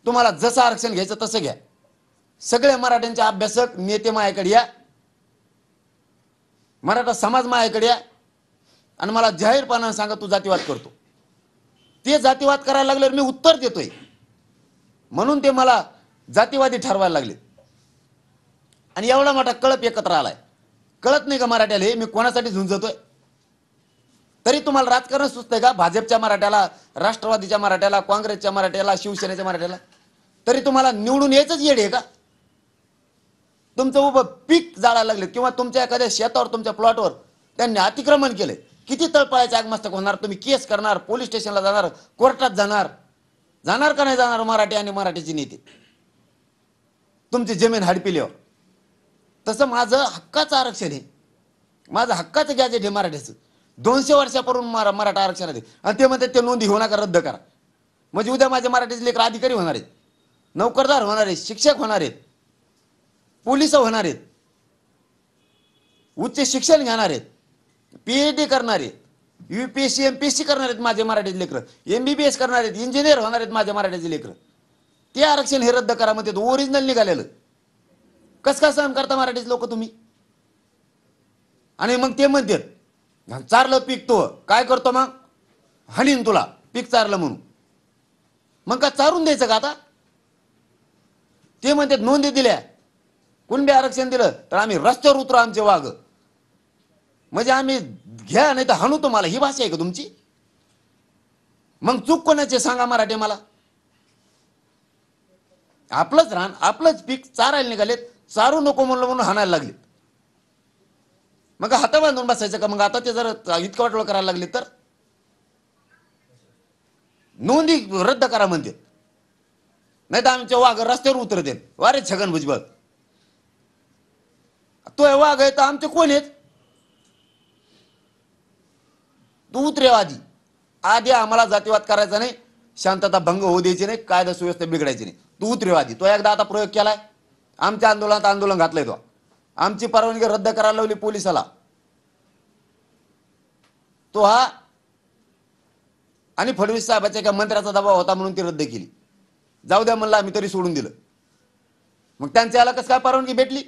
तुम्हाला जसं आरक्षण घ्यायचं तसं घ्या. सगळे मराठ्यांचे अभ्यासक नेते माझ्याकडे या, मराठा समाज माझ्याकडे या आणि मला जाहीरपणाने सांगा तू जातीवाद करतो. ते जातीवाद करायला लागल्यावर मी उत्तर देतोय, म्हणून ते मला जातीवादी ठरवायला लागले. आणि एवढा मोठा कळप एकत्र आलाय. कळत नाही का मराठ्याला हे मी कोणासाठी झुंजतोय? तरी तुम्हाला राजकारण सुचतंय का? भाजपच्या मराठ्याला, राष्ट्रवादीच्या मराठ्याला, काँग्रेसच्या मराठ्याला, शिवसेनेच्या मराठ्याला, तरी तुम्हाला निवडून यायचंच येड आहे का? तुमचं उभं पीक जाळायला लागले किंवा तुमच्या एखाद्या शेतावर, तुमच्या प्लॉटवर त्यांनी अतिक्रमण केले, किती तळपायाचे आगमस्तक होणार? तुम्ही केस करणार, पोलीस स्टेशनला जाणार, कोर्टात जाणार. जाणार का नाही जाणार मराठी आणि मराठीचे नेते? तुमची जमीन हडपिल्यावर. तसं माझं हक्काचं आरक्षण आहे, माझं हक्काचं गॅजेट आहे मराठीचं. 200 वर्षापूर्वी मराठा आरक्षण आहे आणि ते म्हणतात ते नोंदी घेऊ नका, रद्द करा. म्हणजे उद्या माझे मराठीचे लेकर अधिकारी होणार आहेत, नोकरदार होणार आहेत, शिक्षक होणार आहेत, पोलिस होणार आहेत, उच्च शिक्षण घेणार आहेत, PhD करणार आहेत, UPSC MPSC करणार आहेत माझे मराठीचे लेकर, MBBS करणार आहेत, इंजिनियर होणार आहेत माझे मराठीचे लेकर. ते आरक्षण हे रद्द करा म्हणते. ओरिजिनल निघालेलं कस का सहन करता मराठीचे लोक तुम्ही? आणि मग ते म्हणतात चारलं पीक तो काय करतो, मग हाणीन तुला पीक चारलं म्हणून. मग का चारून द्यायचं का आता? ते म्हणतात नोंदी दिल्या, कुणबी आरक्षण दिलं तर आम्ही रस्त्यावर उतरू आमचे वाघ, म्हणजे आम्ही घ्या नाही तर हाणू तुम्हाला. ही भाषा आहे का तुमची? मग चूक कोणाची सांगा मराठी मला? आपलंच रान, आपलंच पीक चारायला निघालेत, चारू नको म्हणलं म्हणून हाणायला लागले. मग हाता बांधून बसायचं का? मग आता ते जर इतकं वाटोळ करायला लागले तर नोंदी रद्द करा म्हणते, नाही तर आमचे वाघ रस्त्यावर उतरते. वारे छगन भुजबळ, तो वाघ आहे तर आमचे कोण आहेत? तू उतरे आधी आम्हाला जातीवाद करायचा नाही, शांतता भंग होऊ द्यायची नाही, कायदा सुव्यवस्था बिघडायची नाही. तू उतरे आधी. तो एकदा आता प्रयोग केलाय, आमच्या आंदोलनात आंदोलन घातलंय. तो आमची परवानगी रद्द करायला लावली पोलिसाला. तो हा आणि फडणवीस साहेबाच्या एका मंत्र्याचा दबाव होता म्हणून ती रद्द केली. जाऊ द्या म्हणलं आम्ही, तरी सोडून दिलं. मग त्यांच्या याला कसं काय परवानगी भेटली?